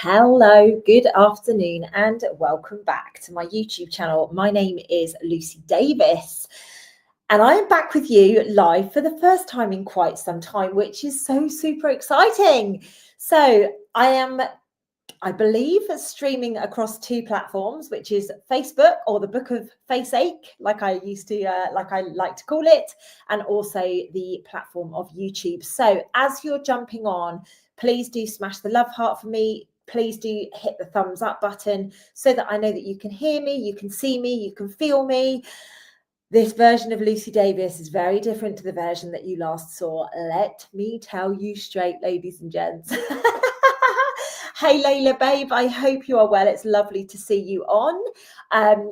Hello, good afternoon, and welcome back to my YouTube channel. My name is Lucy Davis, and I am back with you live for the first time in quite some time, which is so super exciting. So I believe, streaming across two platforms, which is Facebook, or the Book of Faceache, like I like to call it, and also the platform of YouTube. So as you're jumping on, please do smash the love heart for me. Please do hit the thumbs up button so that I know that you can hear me, you can see me, you can feel me. This version of Lucy Davis is very different to the version that you last saw. Let me tell you straight, ladies and gents. Hey, Layla, babe, I hope you are well. It's lovely to see you on.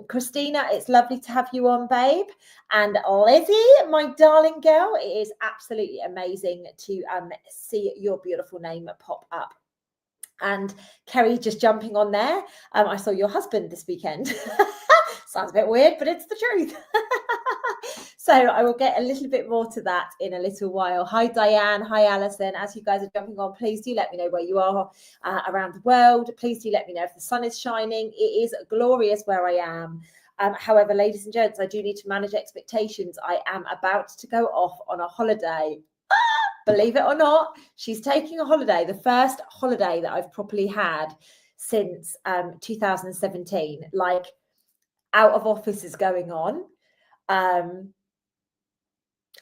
Christina, it's lovely to have you on, babe. And Lizzie, my darling girl, it is absolutely amazing to see your beautiful name pop up. And Kerry just jumping on there. I saw your husband this weekend. Sounds a bit weird, but it's the truth. So I will get a little bit more to that in a little while. Hi, Diane. Hi, Alison. As you guys are jumping on, please do let me know where you are around the world. Please do let me know if the sun is shining. It is glorious where I am. However, ladies and gents, I do need to manage expectations. I am about to go off on a holiday. Believe it or not, she's taking a holiday, the first holiday that I've properly had since 2017. Like, out of office is going on. I'm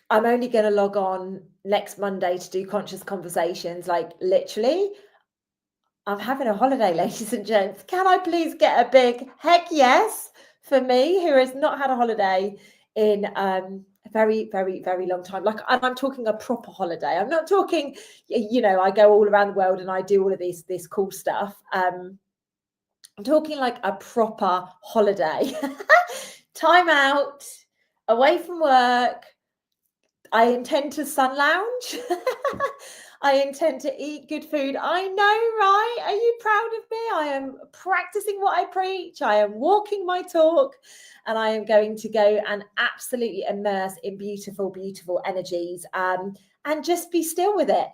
only going to log on next Monday to do conscious conversations. Like, literally, I'm having a holiday, ladies and gents. Can I please get a big heck yes for me, who has not had a holiday in a very, very, very long time? Like, and I'm talking a proper holiday. I'm not talking, I go all around the world and I do all of this cool stuff. I'm talking like a proper holiday. Time out, away from work. I intend to sun lounge. I intend to eat good food. I know, right? Are you proud of me? I am practicing what I preach. I am walking my talk, and I am going to go and absolutely immerse in beautiful, beautiful energies, and just be still with it.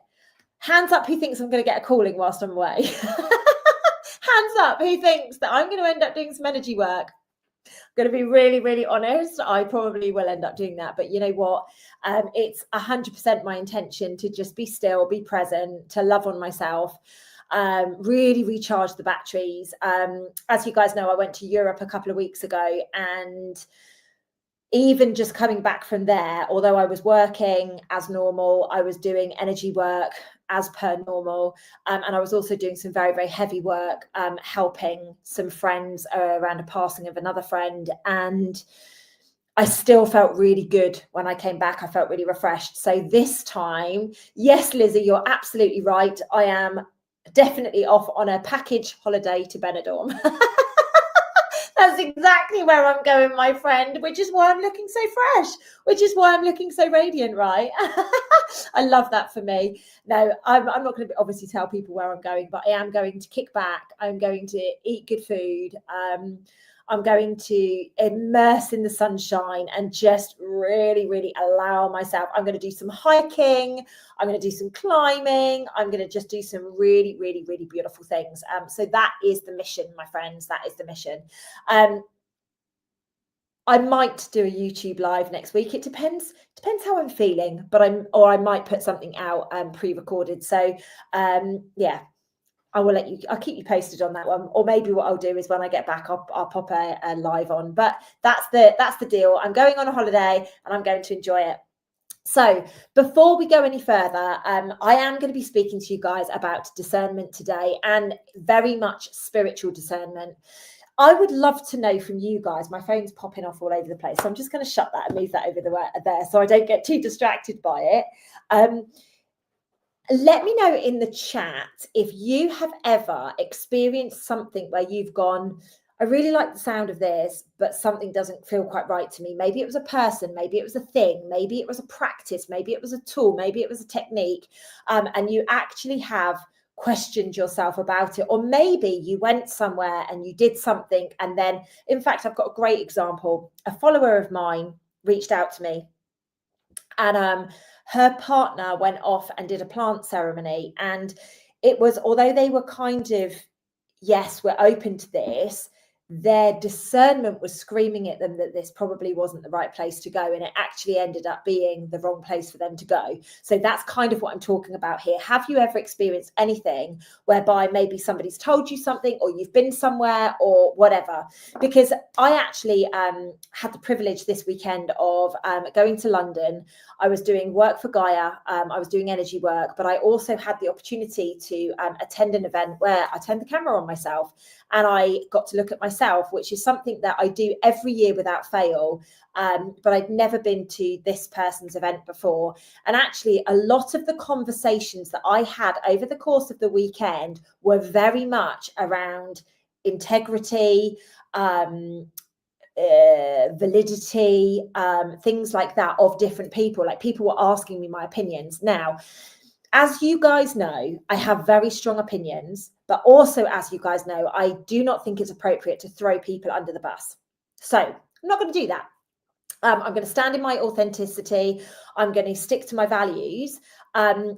Hands up who thinks I'm going to get a calling whilst I'm away. Hands up who thinks that I'm going to end up doing some energy work. Going to be really, really honest, I probably will end up doing that. But you know what? It's 100% my intention to just be still, be present, to love on myself, really recharge the batteries. As you guys know, I went to Europe a couple of weeks ago, and even just coming back from there, although I was working as normal, I was doing energy work as per normal. And I was also doing some very, very heavy work, helping some friends around a passing of another friend. And I still felt really good when I came back. I felt really refreshed. So this time, yes, Lizzie, you're absolutely right. I am definitely off on a package holiday to Benidorm. That's exactly where I'm going, my friend, which is why I'm looking so fresh, which is why I'm looking so radiant, right? I love that for me. No, I'm not going to obviously tell people where I'm going, but I am going to kick back. I'm going to eat good food. I'm going to immerse in the sunshine and just really, really allow myself. I'm going to do some hiking. I'm going to do some climbing. I'm going to just do some really, really, really beautiful things. So that is the mission, my friends. That is the mission. I might do a YouTube live next week. It depends how I'm feeling, but I might put something out pre-recorded. So yeah. I'll keep you posted on that one. Or maybe what I'll do is when I get back, I'll pop a live on. But that's the deal. I'm going on a holiday and I'm going to enjoy it. So before we go any further, I am going to be speaking to you guys about discernment today, and very much spiritual discernment. I would love to know from you guys. My phone's popping off all over the place, so I'm just going to shut that and move that over there so I don't get too distracted by it. Let me know in the chat if you have ever experienced something where you've gone, I really like the sound of this, but something doesn't feel quite right to me. Maybe it was a person, maybe it was a thing, maybe it was a practice, maybe it was a tool, maybe it was a technique, and you actually have questioned yourself about it. Or maybe you went somewhere and you did something, and then, in fact, I've got a great example. A follower of mine reached out to me, and her partner went off and did a plant ceremony, and it was, although they were kind of yes, we're open to this, their discernment was screaming at them that this probably wasn't the right place to go, and it actually ended up being the wrong place for them to go. So that's kind of what I'm talking about here. Have you ever experienced anything whereby maybe somebody's told you something, or you've been somewhere, or whatever? Because I actually had the privilege this weekend of going to London. I was doing work for Gaia. I was doing energy work, but I also had the opportunity to attend an event where I turned the camera on myself, and I got to look at myself, which is something that I do every year without fail. But I'd never been to this person's event before. And actually, a lot of the conversations that I had over the course of the weekend were very much around integrity, validity, things like that, of different people. Like, people were asking me my opinions. Now, as you guys know, I have very strong opinions, but also, as you guys know, I do not think it's appropriate to throw people under the bus. So I'm not going to do that. I'm going to stand in my authenticity. I'm going to stick to my values. Only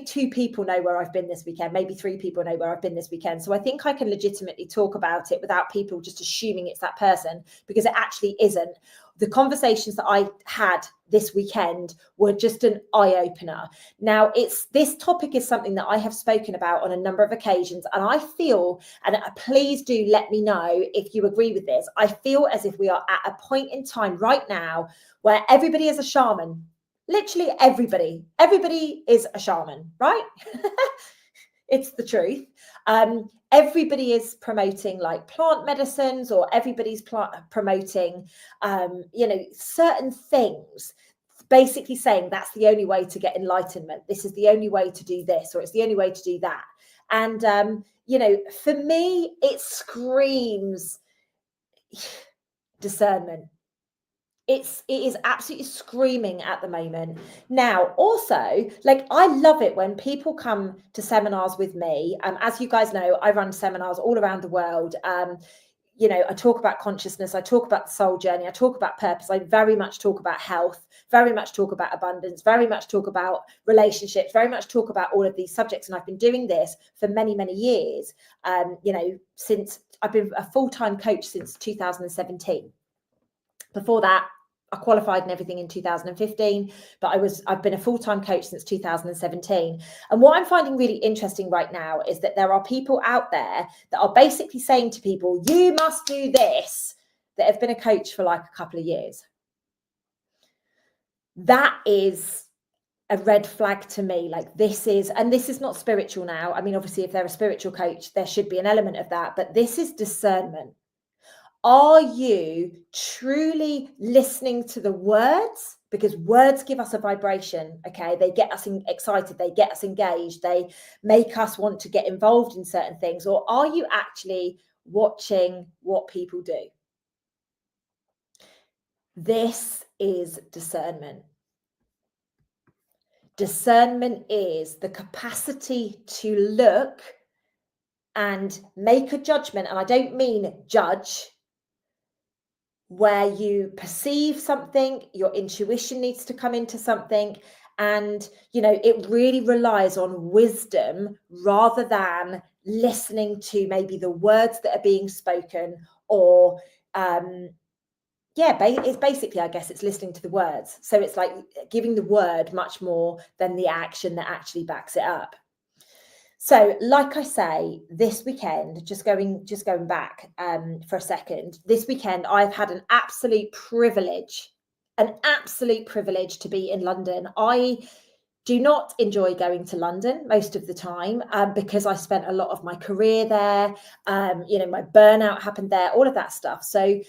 2 people know where I've been this weekend. Maybe 3 people know where I've been this weekend. So I think I can legitimately talk about it without people just assuming it's that person, because it actually isn't. The conversations that I had this weekend were just an eye-opener. Now, this topic is something that I have spoken about on a number of occasions, and I feel, and please do let me know if you agree with this, I feel as if we are at a point in time right now where everybody is a shaman. Literally everybody is a shaman, right? It's the truth. Everybody is promoting like plant medicines, or everybody's promoting, certain things, basically saying that's the only way to get enlightenment. This is the only way to do this, or it's the only way to do that. And, for me, it screams discernment. It is absolutely screaming at the moment. Now, also, like, I love it when people come to seminars with me. As you guys know, I run seminars all around the world. I talk about consciousness, I talk about the soul journey, I talk about purpose, I very much talk about health, very much talk about abundance, very much talk about relationships, very much talk about all of these subjects. And I've been doing this for many, many years, since I've been a full-time coach since 2017. Before that, I qualified and everything in 2015, but I've been a full-time coach since 2017. And what I'm finding really interesting right now is that there are people out there that are basically saying to people, you must do this, that have been a coach for like a couple of years. That is a red flag to me. Like, this is not spiritual now. I mean, obviously, if they're a spiritual coach, there should be an element of that, but this is discernment. Are you truly listening to the words? Because words give us a vibration, okay? They get us excited, they get us engaged, they make us want to get involved in certain things. Or are you actually watching what people do? This is discernment. Discernment is the capacity to look and make a judgment. And I don't mean judge, where you perceive something, your intuition needs to come into something, and it really relies on wisdom rather than listening to maybe the words that are being spoken, or it's basically, I guess, it's listening to the words. So it's like giving the word much more than the action that actually backs it up. So, like I say, this weekend, just going back for a second, this weekend, I've had an absolute privilege to be in London. I do not enjoy going to London most of the time, because I spent a lot of my career there. My burnout happened there, all of that stuff. So,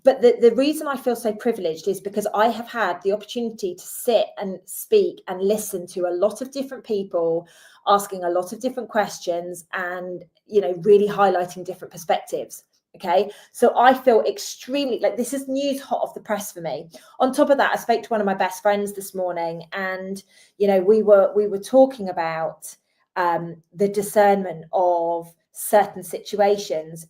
but the reason I feel so privileged is because I have had the opportunity to sit and speak and listen to a lot of different people, asking a lot of different questions, and, really highlighting different perspectives. Okay. So I feel extremely like this is news hot off the press for me. On top of that, I spoke to one of my best friends this morning, and, we were talking about the discernment of certain situations.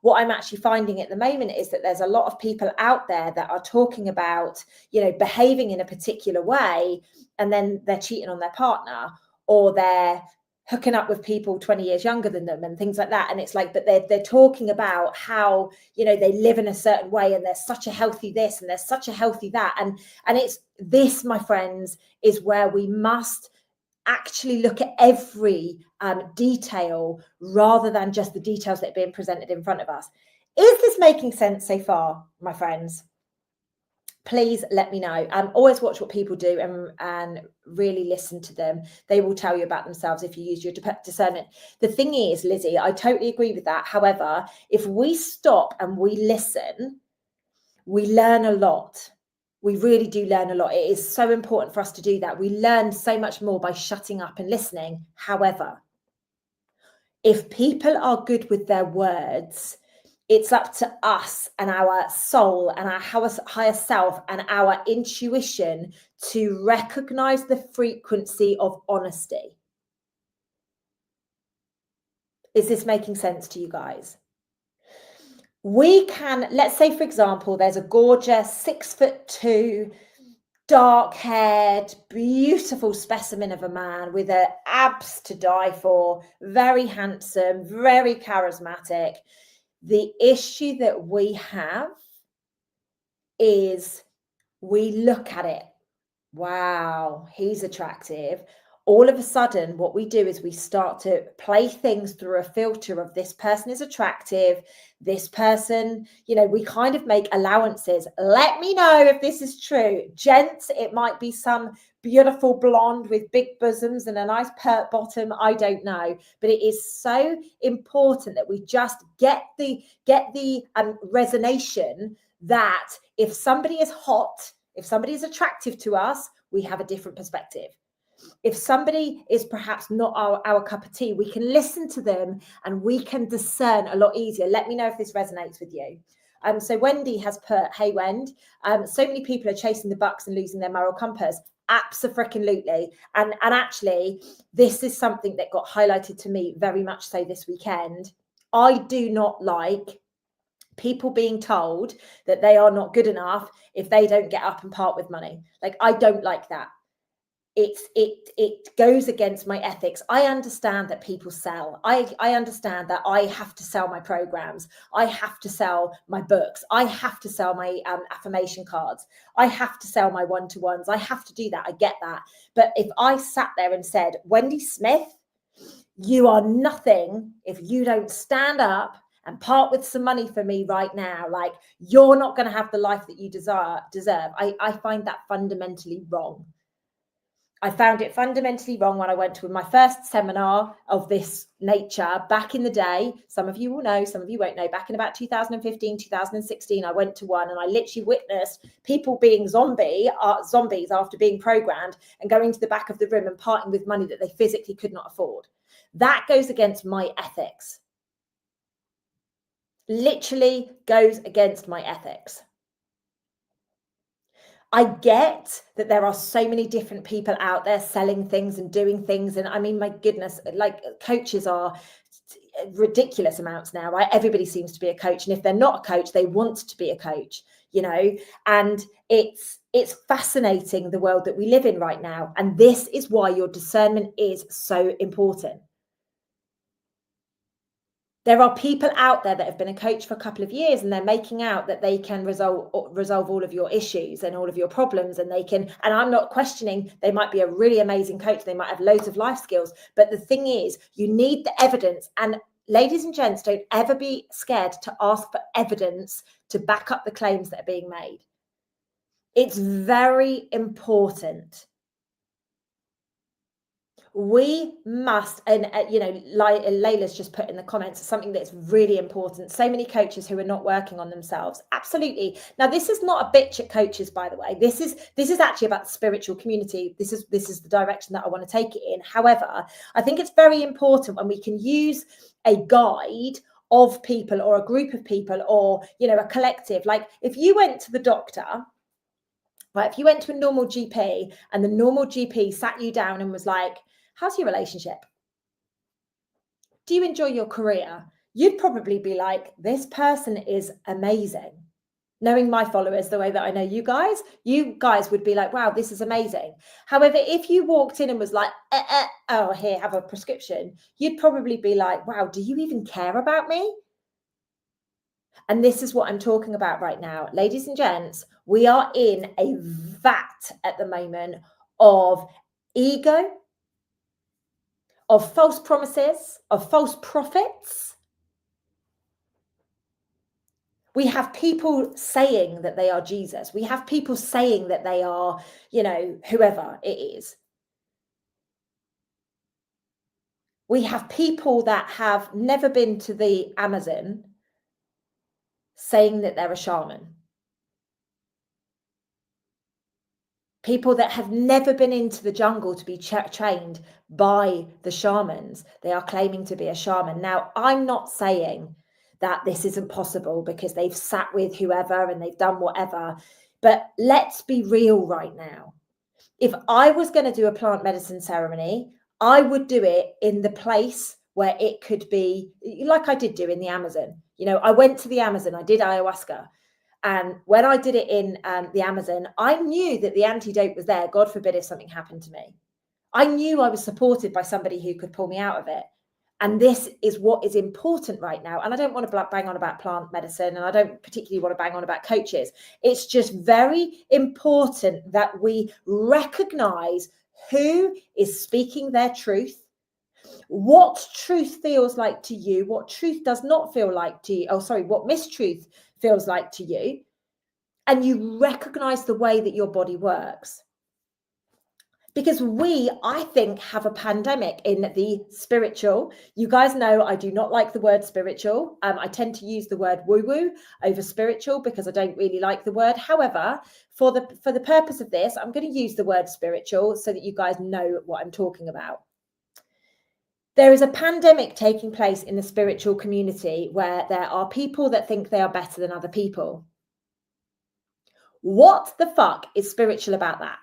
What I'm actually finding at the moment is that there's a lot of people out there that are talking about, behaving in a particular way, and then they're cheating on their partner, or they're hooking up with people 20 years younger than them and things like that. And it's like, but they're talking about how, you know, they live in a certain way and there's such a healthy this and there's such a healthy that. And it's this, my friends, is where we must actually look at every detail rather than just the details that are being presented in front of us. Is this making sense so far, my friends? Please let me know. Always watch what people do and really listen to them. They will tell you about themselves if you use your discernment. The thing is, Lizzie, I totally agree with that. However, if we stop and we listen, we learn a lot. We really do learn a lot. It is so important for us to do that. We learn so much more by shutting up and listening. However, if people are good with their words, it's up to us and our soul and our higher self and our intuition to recognize the frequency of honesty. Is this making sense to you guys? We can, let's say, for example, there's a gorgeous 6'2", dark-haired, beautiful specimen of a man with abs to die for, very handsome, very charismatic. The issue that we have is we look at it. Wow, he's attractive. All of a sudden, what we do is we start to play things through a filter of this person is attractive. This person, you know, we kind of make allowances. Let me know if this is true. Gents, it might be some beautiful blonde with big bosoms and a nice pert bottom. I don't know. But it is so important that we just get the resonation that if somebody is hot, if somebody is attractive to us, we have a different perspective. If somebody is perhaps not our cup of tea, we can listen to them and we can discern a lot easier. Let me know if this resonates with you. So Wendy has put, hey, Wend, so many people are chasing the bucks and losing their moral compass. Abso-freaking-lutely. And actually, this is something that got highlighted to me very much so this weekend. I do not like people being told that they are not good enough if they don't get up and part with money. Like, I don't like that. It goes against my ethics. I understand that people sell. I understand that I have to sell my programs. I have to sell my books. I have to sell my affirmation cards. I have to sell my one-to-ones. I have to do that. I get that. But if I sat there and said, Wendy Smith, you are nothing if you don't stand up and part with some money for me right now, like, you're not going to have the life that you deserve. I find that fundamentally wrong. I found it fundamentally wrong when I went to my first seminar of this nature back in the day. Some of you will know, some of you won't know. Back in about 2015, 2016, I went to one and I literally witnessed people being zombies after being programmed and going to the back of the room and parting with money that they physically could not afford. That goes against my ethics. Literally goes against my ethics. I get that there are so many different people out there selling things and doing things. And I mean, my goodness, like, coaches are ridiculous amounts now, right? Everybody seems to be a coach. And if they're not a coach, they want to be a coach, you know, and it's fascinating, the world that we live in right now. And this is why your discernment is so important. There are people out there that have been a coach for a couple of years and they're making out that they can resolve all of your issues and all of your problems, and they can, and I'm not questioning, they might be a really amazing coach, they might have loads of life skills, but the thing is, you need the evidence. And ladies and gents, don't ever be scared to ask for evidence to back up the claims that are being made. It's very important. We must, and you know, Layla's just put in the comments something that's really important. So many coaches who are not working on themselves. Absolutely. Now, this is not a bitch at coaches, by the way. This is actually about the spiritual community. This is the direction that I want to take it in. However, I think it's very important when we can use a guide of people or a group of people or, you know, a collective. Like, if you went to the doctor, right, if you went to a normal GP and the normal GP sat you down and was like, how's your relationship? Do you enjoy your career? You'd probably be like, this person is amazing. Knowing my followers the way that I know you guys would be like, wow, this is amazing. However, if you walked in and was like, oh, here, have a prescription, you'd probably be like, wow, do you even care about me? And this is what I'm talking about right now. Ladies and gents, we are in a vat at the moment of ego, of false promises, of false prophets. We have people saying that they are Jesus. We have people saying that they are, whoever it is. We have people that have never been to the Amazon saying that they're a shaman. People that have never been into the jungle to be trained by the shamans, they are claiming to be a shaman. Now, I'm not saying that this isn't possible because they've sat with whoever and they've done whatever, but let's be real right now. If I was going to do a plant medicine ceremony, I would do it in the place where it could be like I did do in the Amazon. I went to the Amazon, I did ayahuasca. And when I did it in the Amazon, I knew that the antidote was there. God forbid if something happened to me. I knew I was supported by somebody who could pull me out of it. And this is what is important right now. And I don't want to bang on about plant medicine, and I don't particularly want to bang on about coaches. It's just very important that we recognize who is speaking their truth, what truth feels like to you, what truth does not feel like to you. Oh, sorry, what mistruth feels like to you. And you recognize the way that your body works. Because we, I think, have a pandemic in the spiritual. You guys know I do not like the word spiritual. I tend to use the word woo-woo over spiritual because I don't really like the word. However, for the purpose of this, I'm going to use the word spiritual so that you guys know what I'm talking about. There is a pandemic taking place in the spiritual community where there are people that think they are better than other people. What the fuck is spiritual about that?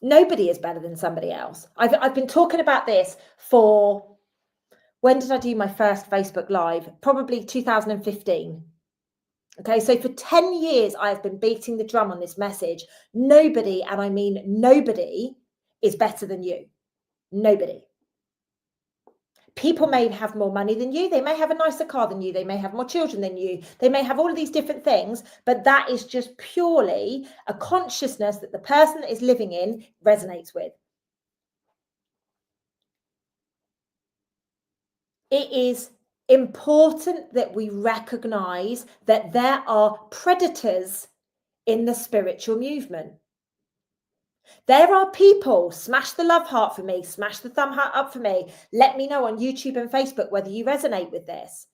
Nobody is better than somebody else. I've been talking about this for, when did I do my first Facebook Live? Probably 2015. Okay, so for 10 years, I've been beating the drum on this message. Nobody, and I mean nobody, is better than you. Nobody. People may have more money than you. They may have a nicer car than you. They may have more children than you. They may have all of these different things, but that is just purely a consciousness that the person that is living in resonates with. It is important that we recognize that there are predators in the spiritual movement. There are people, smash the love heart for me, smash the thumb heart up for me. Let me know on YouTube and Facebook whether you resonate with this.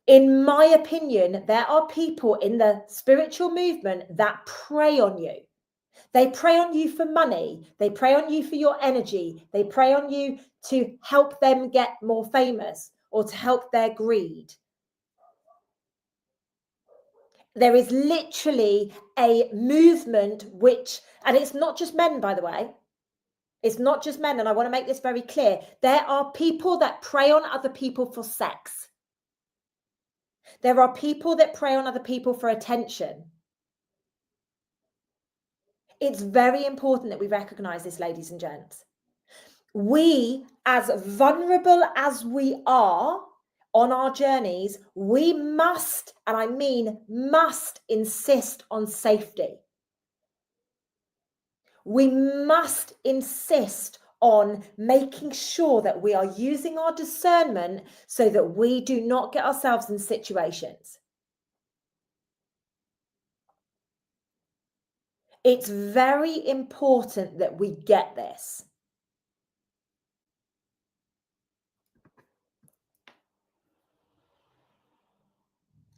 In my opinion, there are people in the spiritual movement that prey on you. They prey on you for money. They prey on you for your energy. They prey on you to help them get more famous or to help their greed. There is literally a movement which, and it's not just men, by the way. It's not just men, and I want to make this very clear. There are people that prey on other people for sex. There are people that prey on other people for attention. It's very important that we recognize this, ladies and gents. We, as vulnerable as we are on our journeys, we must, and I mean must, insist on safety. We must insist on making sure that we are using our discernment so that we do not get ourselves in situations. It's very important that we get this.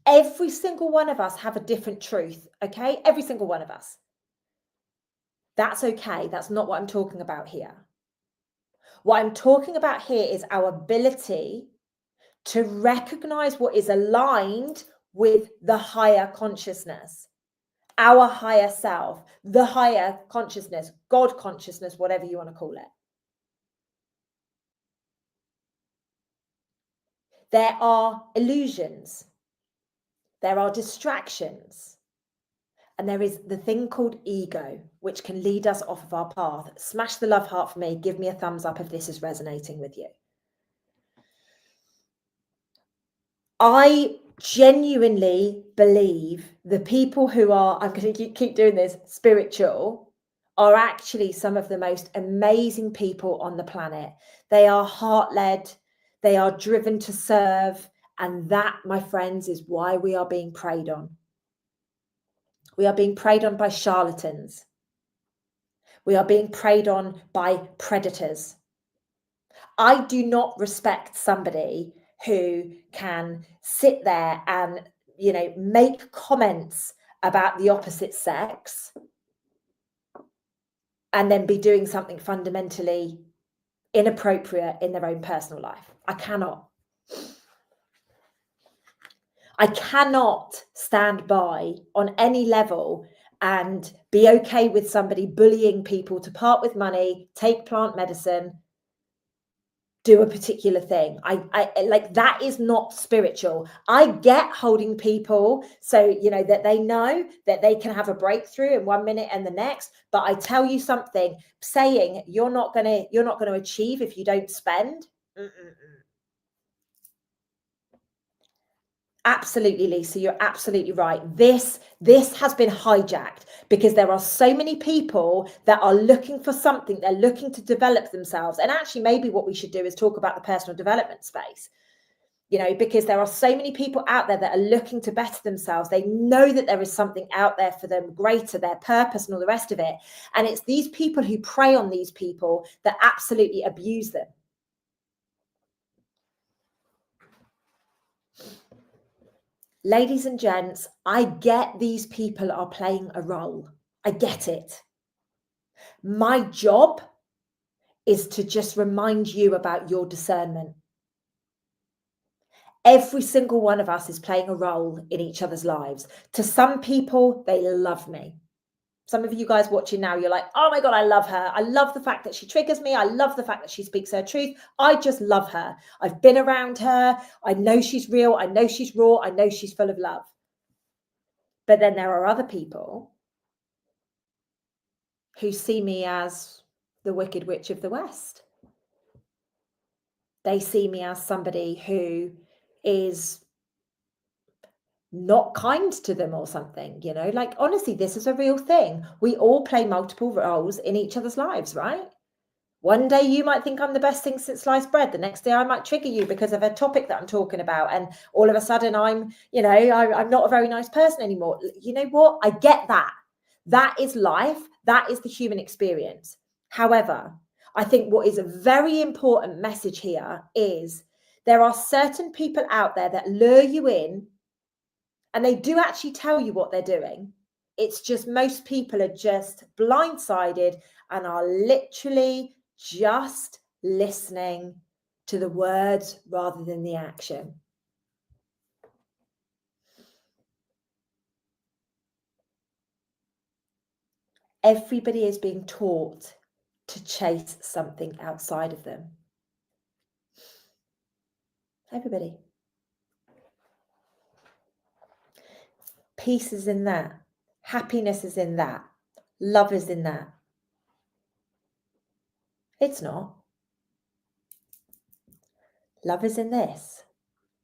Every single one of us have a different truth, okay? Every single one of us. That's okay. That's not what I'm talking about here. What I'm talking about here is our ability to recognize what is aligned with the higher consciousness, our higher self, the higher consciousness, God consciousness, whatever you want to call it. There are illusions. There are distractions. And there is the thing called ego, which can lead us off of our path. Smash the love heart for me. Give me a thumbs up if this is resonating with you. I genuinely believe the people who are, I'm going to keep doing this, spiritual, are actually some of the most amazing people on the planet. They are heart-led. They are driven to serve. And that, my friends, is why we are being preyed on. We are being preyed on by charlatans. We are being preyed on by predators. I do not respect somebody who can sit there and, make comments about the opposite sex and then be doing something fundamentally inappropriate in their own personal life. I cannot stand by on any level and be okay with somebody bullying people to part with money, take plant medicine, do a particular thing. I like, that is not spiritual. I get holding people so that they know that they can have a breakthrough in 1 minute and the next. But I tell you something, saying you're not gonna achieve if you don't spend. Absolutely, Lisa, you're absolutely right. This has been hijacked because there are so many people that are looking for something. They're looking to develop themselves. And actually, maybe what we should do is talk about the personal development space, because there are so many people out there that are looking to better themselves. They know that there is something out there for them greater, their purpose and all the rest of it. And it's these people who prey on these people that absolutely abuse them. Ladies and gents, I get these people are playing a role. I get it. My job is to just remind you about your discernment. Every single one of us is playing a role in each other's lives. To some people, they love me. Some of you guys watching now, you're like, oh my God, I love her. I love the fact that she triggers me. I love the fact that she speaks her truth. I just love her. I've been around her. I know she's real. I know she's raw. I know she's full of love. But then there are other people who see me as the Wicked Witch of the West. They see me as somebody who is not kind to them or something, like, honestly, this is a real thing. We all play multiple roles in each other's lives, right? One day you might think I'm the best thing since sliced bread. The next day I might trigger you because of a topic that I'm talking about. And all of a sudden I'm not a very nice person anymore. You know what? I get that. That is life. That is the human experience. However, I think what is a very important message here is there are certain people out there that lure you in, and they do actually tell you what they're doing. It's just most people are just blindsided and are literally just listening to the words rather than the action. Everybody is being taught to chase something outside of them. Everybody. Peace is in that. Happiness is in that. Love is in that. It's not. Love is in this.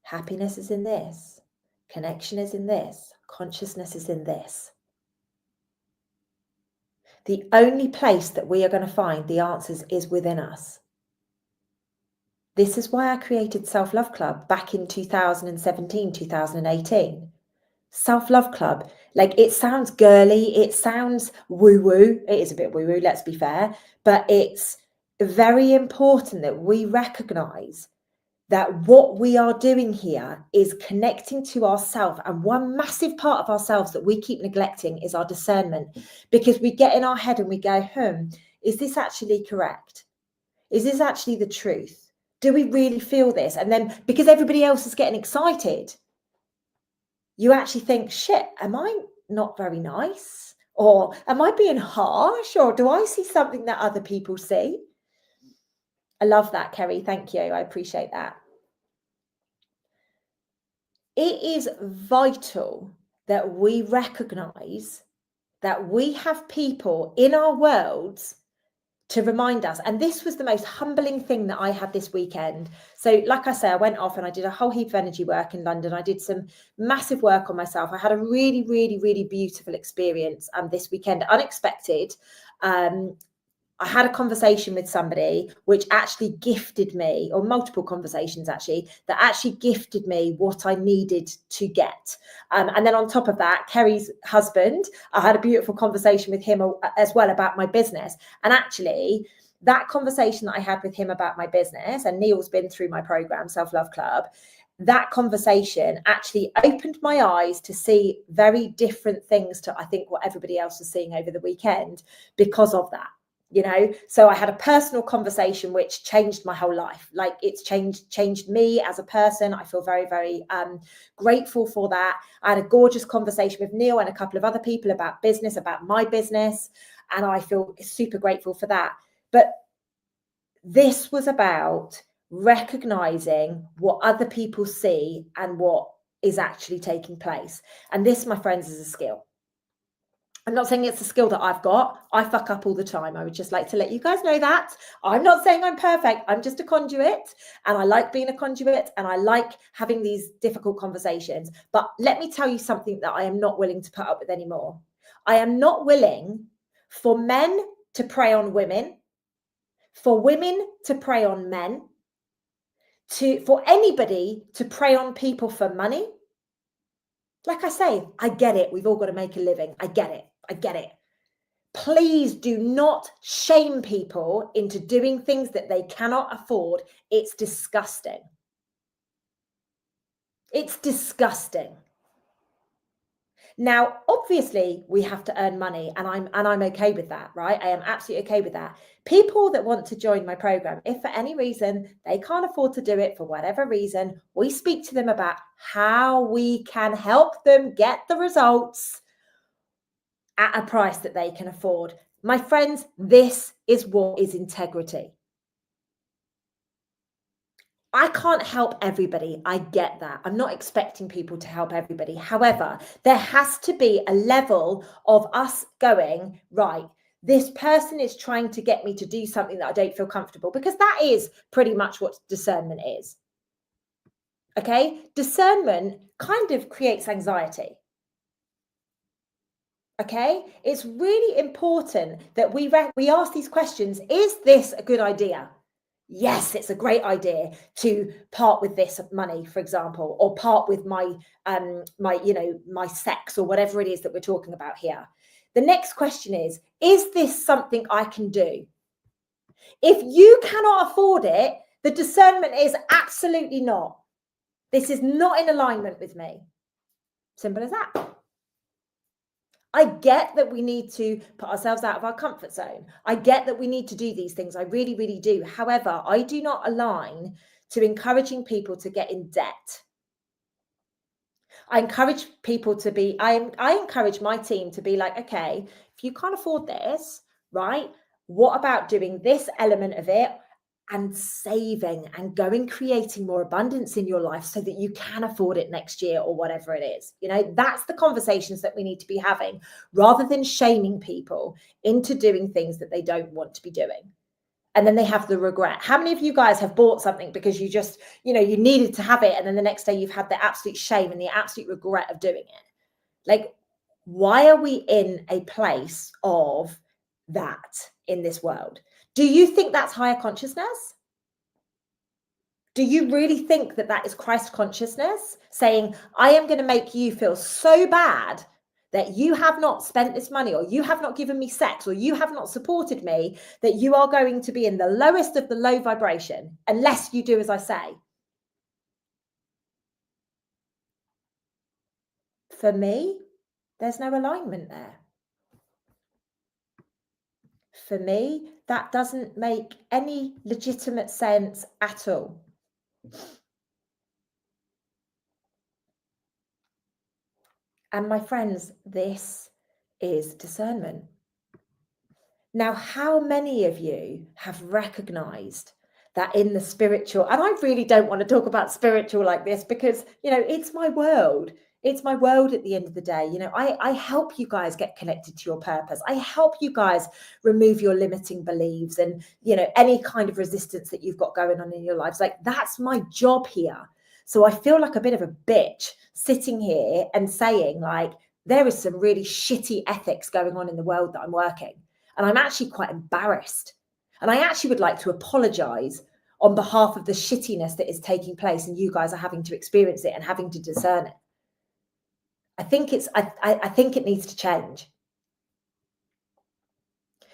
Happiness is in this. Connection is in this. Consciousness is in this. The only place that we are going to find the answers is within us. This is why I created Self-Love Club back in 2017, 2018. Self-Love Club, like, it sounds girly, it sounds woo-woo. It is a bit woo-woo, let's be fair, but it's very important that we recognize that what we are doing here is connecting to ourselves. And one massive part of ourselves that we keep neglecting is our discernment, because we get in our head and we go, is this actually correct? Is this actually the truth? Do we really feel this? And then because everybody else is getting excited, you actually think, shit, am I not very nice? Or am I being harsh? Or do I see something that other people see? I love that, Kerry. Thank you. I appreciate that. It is vital that we recognize that we have people in our worlds to remind us. And this was the most humbling thing that I had this weekend. So, like I say, I went off and I did a whole heap of energy work in London. I did some massive work on myself. I had a really, really, really beautiful experience this weekend, unexpected. I had a conversation with somebody which actually gifted me, or multiple conversations actually, that actually gifted me what I needed to get. And then on top of that, Kerry's husband, I had a beautiful conversation with him as well about my business. And actually, that conversation that I had with him about my business, and Neil's been through my program, Self Love Club, that conversation actually opened my eyes to see very different things to, I think, what everybody else was seeing over the weekend because of that. So I had a personal conversation which changed my whole life. Like, it's changed me as a person. I feel very, very grateful for that. I had a gorgeous conversation with Neil and a couple of other people about business, about my business, and I feel super grateful for that. But this was about recognizing what other people see and what is actually taking place. And this, my friends, is a skill. I'm not saying it's a skill that I've got. I fuck up all the time. I would just like to let you guys know that. I'm not saying I'm perfect. I'm just a conduit, and I like being a conduit, and I like having these difficult conversations. But let me tell you something that I am not willing to put up with anymore. I am not willing for men to prey on women, for women to prey on men, for anybody to prey on people for money. Like I say, I get it. We've all got to make a living. I get it. Please do not shame people into doing things that they cannot afford. It's disgusting. It's disgusting. Now, obviously, we have to earn money, and I'm okay with that, right? I am absolutely okay with that. People that want to join my program, if for any reason they can't afford to do it for whatever reason, we speak to them about how we can help them get the results at a price that they can afford. My friends, this is what is integrity. I can't help everybody. I get that. I'm not expecting people to help everybody. However, there has to be a level of us going, right, this person is trying to get me to do something that I don't feel comfortable, because that is pretty much what discernment is. Okay? Discernment kind of creates anxiety. Okay? It's really important that we ask these questions. Is this a good idea? Yes, it's a great idea to part with this money, for example, or part with my my sex, or whatever it is that we're talking about here. The next question is this something I can do? If you cannot afford it, the discernment is absolutely not. This is not in alignment with me. Simple as that. I get that we need to put ourselves out of our comfort zone. I get that we need to do these things. I really, really do. However, I do not align to encouraging people to get in debt. I encourage people to be, I encourage my team to be like, okay, if you can't afford this, right? What about doing this element of it and saving and going creating more abundance in your life so that you can afford it next year, or whatever it is? That's the conversations that we need to be having, rather than shaming people into doing things that they don't want to be doing. And then they have the regret. How many of you guys have bought something because you just, you needed to have it, and then the next day you've had the absolute shame and the absolute regret of doing it? Like, why are we in a place of that in this world? Do you think that's higher consciousness? Do you really think that that is Christ consciousness, saying, I am going to make you feel so bad that you have not spent this money, or you have not given me sex, or you have not supported me, that you are going to be in the lowest of the low vibration unless you do as I say? For me, there's no alignment there. For me, that doesn't make any legitimate sense at all. And my friends, this is discernment. Now, how many of you have recognized that in the spiritual, and I really don't want to talk about spiritual like this because, it's my world. It's my world at the end of the day. I help you guys get connected to your purpose. I help you guys remove your limiting beliefs and, any kind of resistance that you've got going on in your lives. Like, that's my job here. So I feel like a bit of a bitch sitting here and saying, like, there is some really shitty ethics going on in the world that I'm working. And I'm actually quite embarrassed. And I actually would like to apologize on behalf of the shittiness that is taking place and you guys are having to experience it and having to discern it. I think I think it needs to change.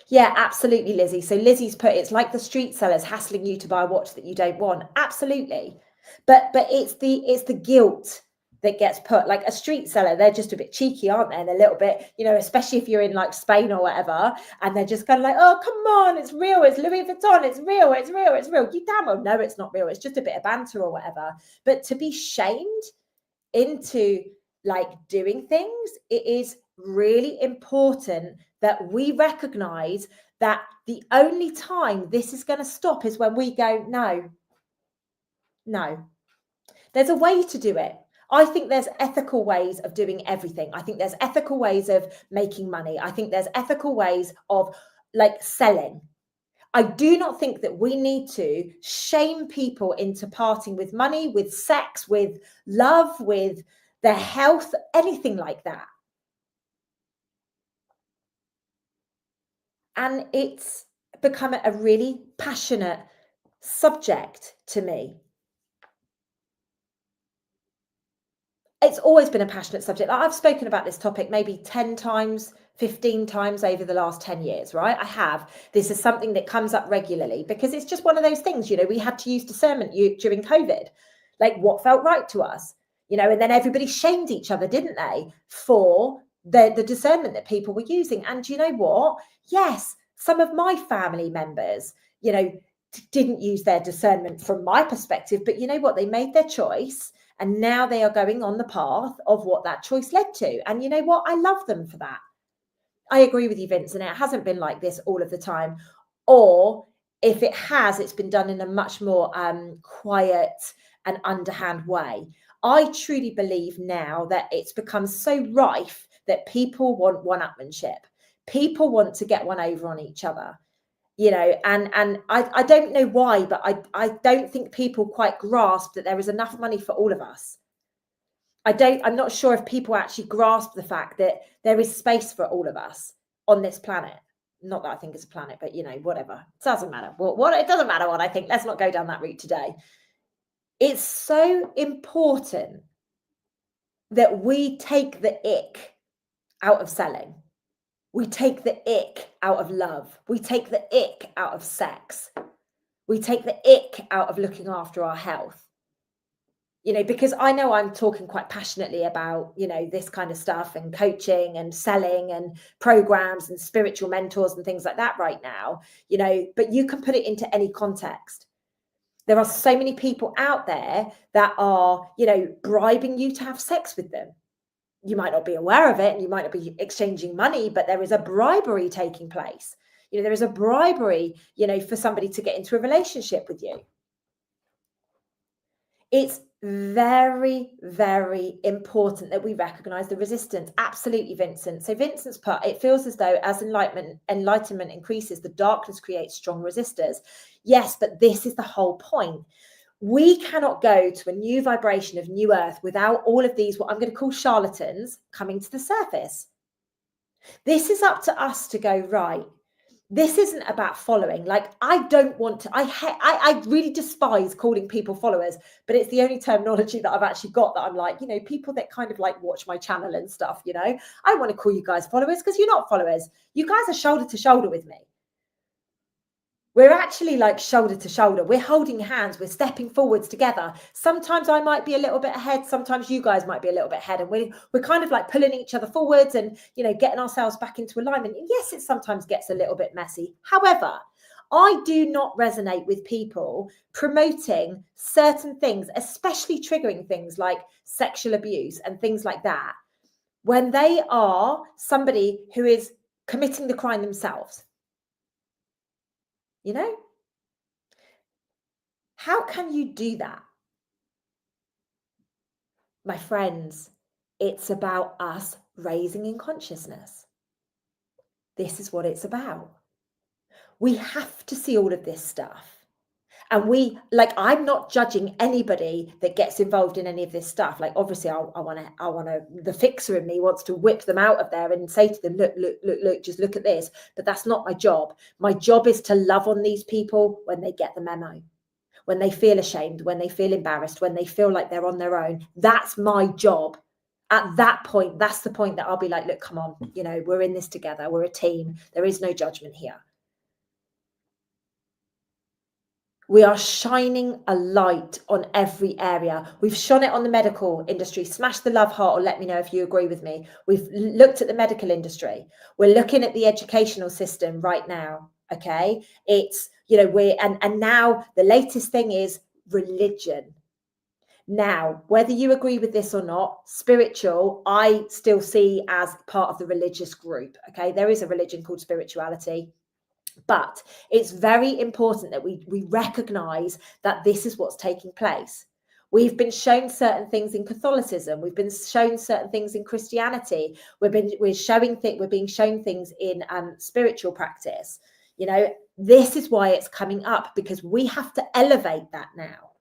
Yeah, absolutely, Lizzie. So Lizzie's put, it's like the street sellers hassling you to buy a watch that you don't want. Absolutely. But it's the guilt that gets put. Like a street seller, they're just a bit cheeky, aren't they? And a little bit, especially if you're in like Spain or whatever, and they're just kind of like, oh, come on, it's real, it's Louis Vuitton, it's real, it's real, it's real. You damn well know it's not real, it's just a bit of banter or whatever. But to be shamed into like doing things, it is really important that we recognize that the only time this is going to stop is when we go, no. There's a way to do it. I think there's ethical ways of doing everything. I think there's ethical ways of making money. I think there's ethical ways of like selling. I do not think that we need to shame people into parting with money, with sex, with love, with their health, anything like that. And it's become a really passionate subject to me. It's always been a passionate subject. Like, I've spoken about this topic maybe 10 times, 15 times over the last 10 years, right? I have. This is something that comes up regularly because it's just one of those things, we had to use discernment during COVID, like what felt right to us, and then everybody shamed each other, didn't they, for the discernment that people were using. And you know what? Yes, some of my family members, didn't use their discernment from my perspective, but you know what? They made their choice. And now they are going on the path of what that choice led to. And you know what? I love them for that. I agree with you, Vincent. It hasn't been like this all of the time. Or if it has, it's been done in a much more quiet and underhand way. I truly believe now that it's become so rife that people want one-upmanship. People want to get one over on each other. And I don't know why, but I don't think people quite grasp that there is enough money for all of us. I'm not sure if people actually grasp the fact that there is space for all of us on this planet. Not that I think it's a planet, but whatever. It doesn't matter. It doesn't matter what I think. Let's not go down that route today. It's so important that we take the ick out of selling. We take the ick out of love. We take the ick out of sex. We take the ick out of looking after our health. Because I know I'm talking quite passionately about, this kind of stuff and coaching and selling and programs and spiritual mentors and things like that right now, but you can put it into any context. There are so many people out there that are, bribing you to have sex with them. You might not be aware of it and you might not be exchanging money, but there is a bribery taking place. There is a bribery, for somebody to get into a relationship with you. It's very, very important that we recognize the resistance. Absolutely, Vincent. So Vincent's put, it feels as though as enlightenment increases, the darkness creates strong resistors. Yes, but this is the whole point. We cannot go to a new vibration of new earth without all of these, what I'm going to call charlatans, coming to the surface. This is up to us to go, right, this isn't about following. Like, I don't want to, I really despise calling people followers, but it's the only terminology that I've actually got that I'm like, people that kind of like watch my channel and stuff, I don't want to call you guys followers because you're not followers. You guys are shoulder to shoulder with me. We're actually like shoulder to shoulder. We're holding hands. We're stepping forwards together. Sometimes I might be a little bit ahead. Sometimes you guys might be a little bit ahead. And we're kind of like pulling each other forwards and, getting ourselves back into alignment. And yes, it sometimes gets a little bit messy. However, I do not resonate with people promoting certain things, especially triggering things like sexual abuse and things like that, when they are somebody who is committing the crime themselves. How can you do that? My friends, it's about us raising in consciousness. This is what it's about. We have to see all of this stuff. And I'm not judging anybody that gets involved in any of this stuff. Like, obviously, the fixer in me wants to whip them out of there and say to them, look, just look at this. But that's not my job. My job is to love on these people when they get the memo, when they feel ashamed, when they feel embarrassed, when they feel like they're on their own. That's my job. At that point, that's the point that I'll be like, look, come on, we're in this together. We're a team. There is no judgment here. We are shining a light on every area. We've shone it on the medical industry. Smash the love heart or let me know if you agree with me. We've looked at the medical industry. We're looking at the educational system right now. Okay. It's, and now the latest thing is religion. Now, whether you agree with this or not, spiritual, I still see as part of the religious group. Okay. There is a religion called spirituality. But it's very important that we recognize that this is what's taking place. We've been shown certain things in Catholicism. We've been shown certain things in Christianity. We're being shown things in spiritual practice. This is why it's coming up, because we have to elevate that now.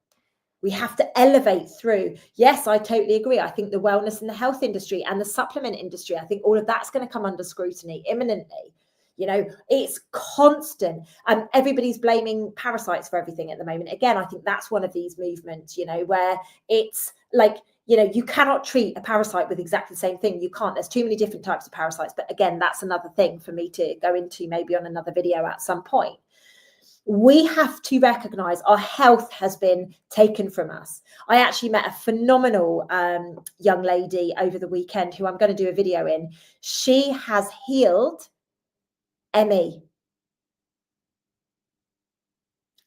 We have to elevate through. Yes, I totally agree. I think the wellness and the health industry and the supplement industry, I think all of that's going to come under scrutiny imminently. It's constant. Everybody's blaming parasites for everything at the moment. Again, I think that's one of these movements, where it's like, you cannot treat a parasite with exactly the same thing. You can't. There's too many different types of parasites. But again, that's another thing for me to go into maybe on another video at some point. We have to recognize our health has been taken from us. I actually met a phenomenal young lady over the weekend who I'm going to do a video in. She has healed ME.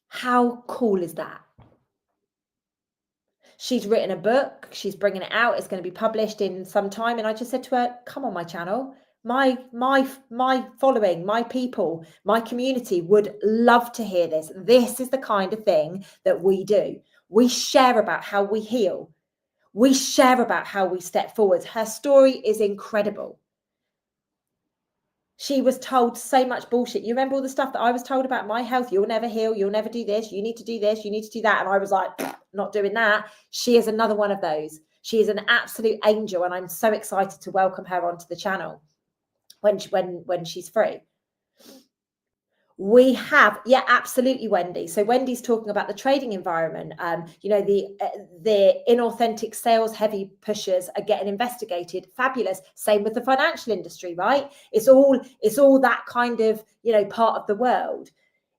How cool is that? She's written a book. She's bringing it out. It's going to be published in some time. And I just said to her, come on my channel. My following, my people, my community would love to hear this. This is the kind of thing that we do. We share about how we heal. We share about how we step forward. Her story is incredible. She was told so much bullshit. You remember all the stuff that I was told about my health? You'll never heal. You'll never do this. You need to do this. You need to do that. And I was like, not doing that. She is another one of those. She is an absolute angel. And I'm so excited to welcome her onto the channel when she's free. We have, yeah, absolutely, Wendy. So Wendy's talking about the trading environment. The inauthentic sales heavy pushers are getting investigated. Fabulous. Same with the financial industry, right? It's all that kind of, part of the world.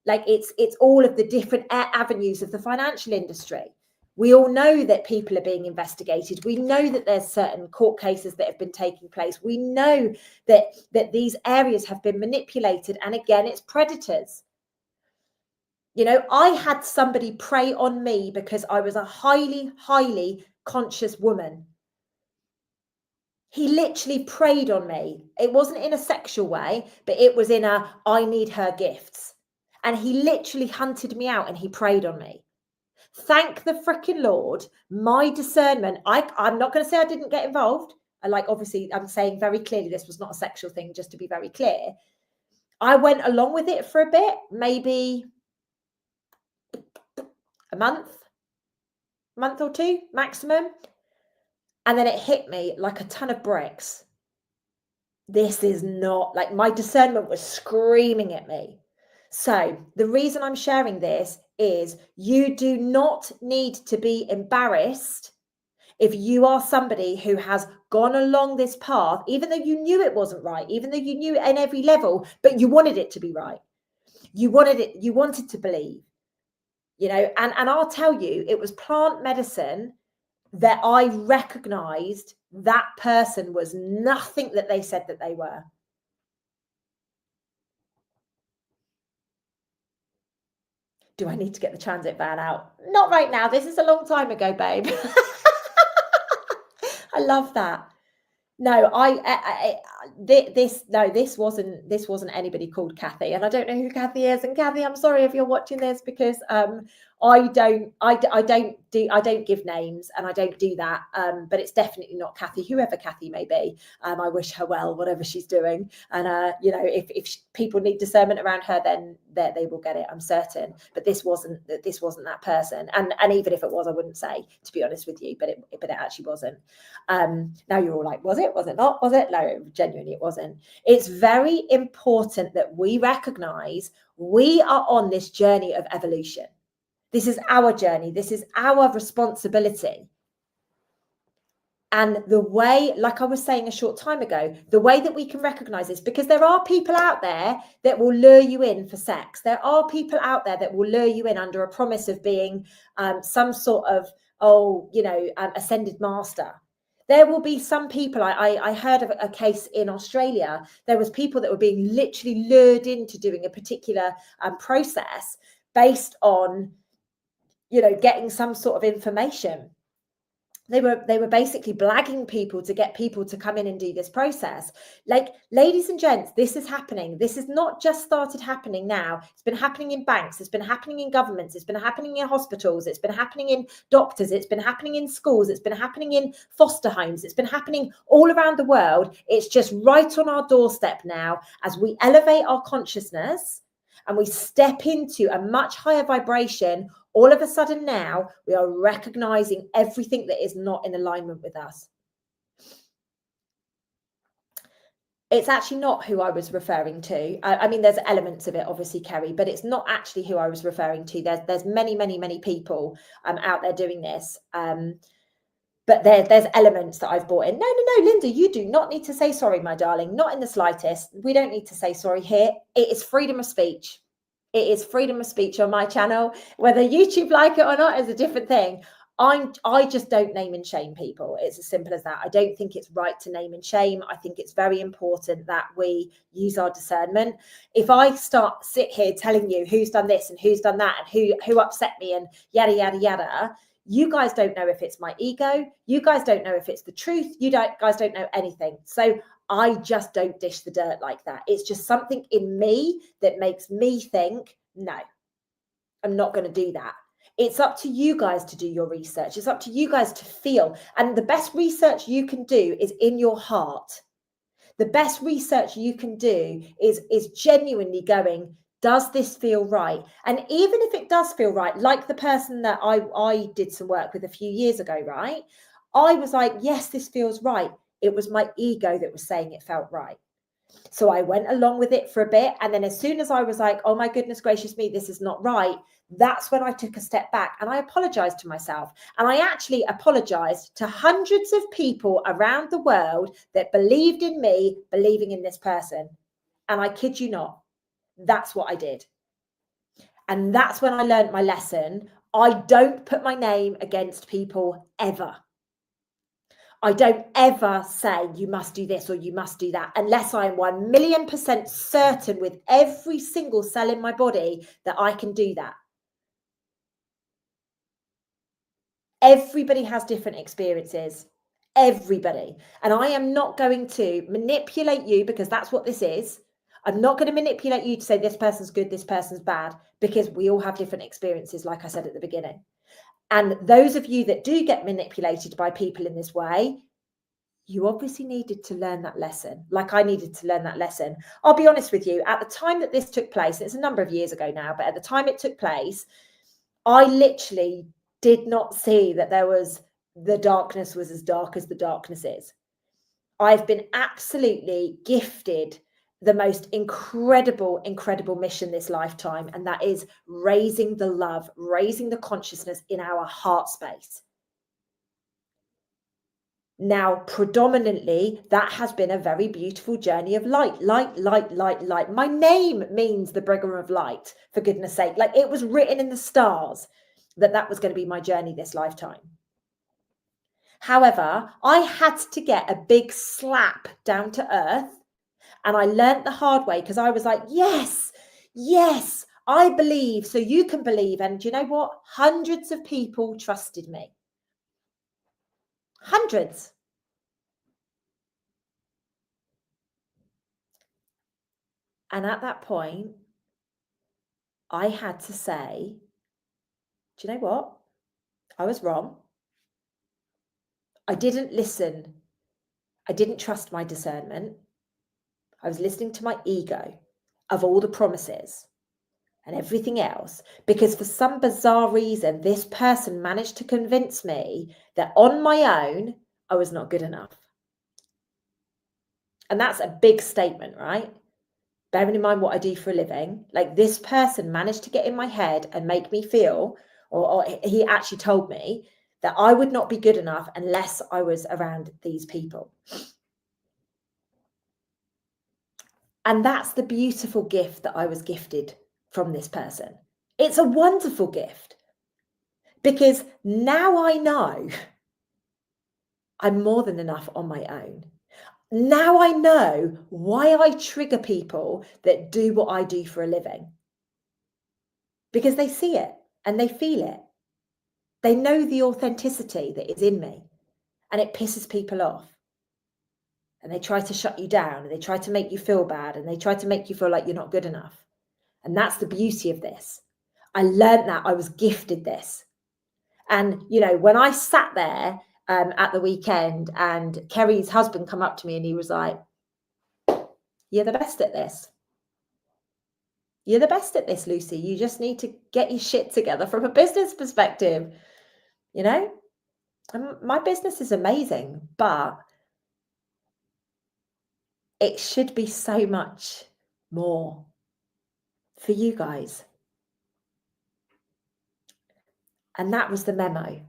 Like it's all of the different avenues of the financial industry. We all know that people are being investigated. We know that there's certain court cases that have been taking place. We know that these areas have been manipulated. And again, it's predators. I had somebody prey on me because I was a highly, highly conscious woman. He literally preyed on me. It wasn't in a sexual way, but it was in a, I need her gifts. And he literally hunted me out and he preyed on me. Thank the freaking Lord, my discernment. I'm not going to say I didn't get involved. Obviously, I'm saying very clearly this was not a sexual thing, just to be very clear. I went along with it for a bit, maybe a month or two maximum. And then it hit me like a ton of bricks. This is not, my discernment was screaming at me. So the reason I'm sharing this is you do not need to be embarrassed if you are somebody who has gone along this path, even though you knew it wasn't right, even though you knew it in every level, but you wanted it to be right. You wanted to believe, and I'll tell you, it was plant medicine that I recognized that person was nothing that they said that they were. Do I need to get the transit van out? Not right now. This is a long time ago, babe. I love that. No, this wasn't anybody called Kathy, and I don't know who Kathy is. And Kathy, I'm sorry if you're watching this, because I don't give names, and I don't do that. But it's definitely not Kathy, whoever Kathy may be. I wish her well, whatever she's doing. And if people need discernment around her, then they will get it, I'm certain. But this wasn't that person. And even if it was, I wouldn't say, to be honest with you. But it actually wasn't. Now you're all like, was it? Was it not? Was it? No, genuinely, it wasn't. It's very important that we recognize we are on this journey of evolution. This is our journey. This is our responsibility. And the way, like I was saying a short time ago, the way that we can recognize this, because there are people out there that will lure you in for sex. There are people out there that will lure you in under a promise of being some sort of, ascended master. There will be some people, I heard of a case in Australia. There was people that were being literally lured into doing a particular process based on, getting some sort of information. They were basically blagging people to get people to come in and do this process. Like, ladies and gents, this is happening. This has not just started happening now. It's been happening in banks. It's been happening in governments. It's been happening in hospitals. It's been happening in doctors. It's been happening in schools. It's been happening in foster homes. It's been happening all around the world. It's just right on our doorstep now as we elevate our consciousness and we step into a much higher vibration. All of a sudden now we are recognizing everything that is not in alignment with us. It's actually not who I was referring to. I mean, there's elements of it, obviously, Kerry, but it's not actually who I was referring to. There's many, many, many people out there doing this. But there's elements that I've brought in. No, Linda, you do not need to say sorry, my darling. Not in the slightest. We don't need to say sorry here. It is freedom of speech. It is freedom of speech on my channel. Whether YouTube like it or not is a different thing. I just don't name and shame people. It's as simple as that. I don't think it's right to name and shame. I think it's very important that we use our discernment. If I sit here telling you who's done this and who's done that and who upset me and yada, yada, yada, you guys don't know if it's my ego. You guys don't know if it's the truth. Guys don't know anything. So I just don't dish the dirt like that. It's just something in me that makes me think, no, I'm not going to do that. It's up to you guys to do your research. It's up to you guys to feel. And the best research you can do is in your heart. The best research you can do is genuinely going, does this feel right? And even if it does feel right, like the person that I did some work with a few years ago, right? I was like, yes, this feels right. It was my ego that was saying it felt right. So I went along with it for a bit. And then as soon as I was like, oh my goodness gracious me, this is not right. That's when I took a step back and I apologized to myself. And I actually apologized to hundreds of people around the world that believed in me, believing in this person. And I kid you not, that's what I did. And that's when I learned my lesson. I don't put my name against people ever. I don't ever say you must do this or you must do that unless I am 1,000,000% certain with every single cell in my body that I can do that. Everybody has different experiences. Everybody. And I am not going to manipulate you, because that's what this is. I'm not going to manipulate you to say this person's good, this person's bad, because we all have different experiences, like I said at the beginning. And those of you that do get manipulated by people in this way, you obviously needed to learn that lesson, like I needed to learn that lesson. I'll be honest with you, at the time that this took place, it's a number of years ago now, but at the time it took place, I literally did not see that the darkness was as dark as the darkness is. I've been absolutely gifted the most incredible, incredible mission this lifetime, and that is raising the love, raising the consciousness in our heart space. Now, predominantly, that has been a very beautiful journey of light, light, light, light, light. My name means the bringer of light, for goodness sake. Like, it was written in the stars that was going to be my journey this lifetime. However, I had to get a big slap down to earth, and I learned the hard way, because I was like, yes, yes, I believe, so you can believe. And do you know what? Hundreds of people trusted me. Hundreds. And at that point, I had to say, Do you know what? I was wrong. I didn't listen. I didn't trust my discernment. I was listening to my ego of all the promises and everything else, because for some bizarre reason, this person managed to convince me that on my own, I was not good enough. And that's a big statement, right? Bearing in mind what I do for a living, like this person managed to get in my head and make me feel, or he actually told me that I would not be good enough unless I was around these people. And that's the beautiful gift that I was gifted from this person. It's a wonderful gift because now I know I'm more than enough on my own. Now I know why I trigger people that do what I do for a living, because they see it and they feel it. They know the authenticity that is in me, and it pisses people off. And they try to shut you down, and they try to make you feel bad, and they try to make you feel like you're not good enough. And that's the beauty of this. I learned that. I was gifted this. And, you know, when I sat there at the weekend and Kerry's husband come up to me and he was like, "You're the best at this. You're the best at this, Lucy. You just need to get your shit together from a business perspective." You know, and my business is amazing, but it should be so much more for you guys. And that was the memo.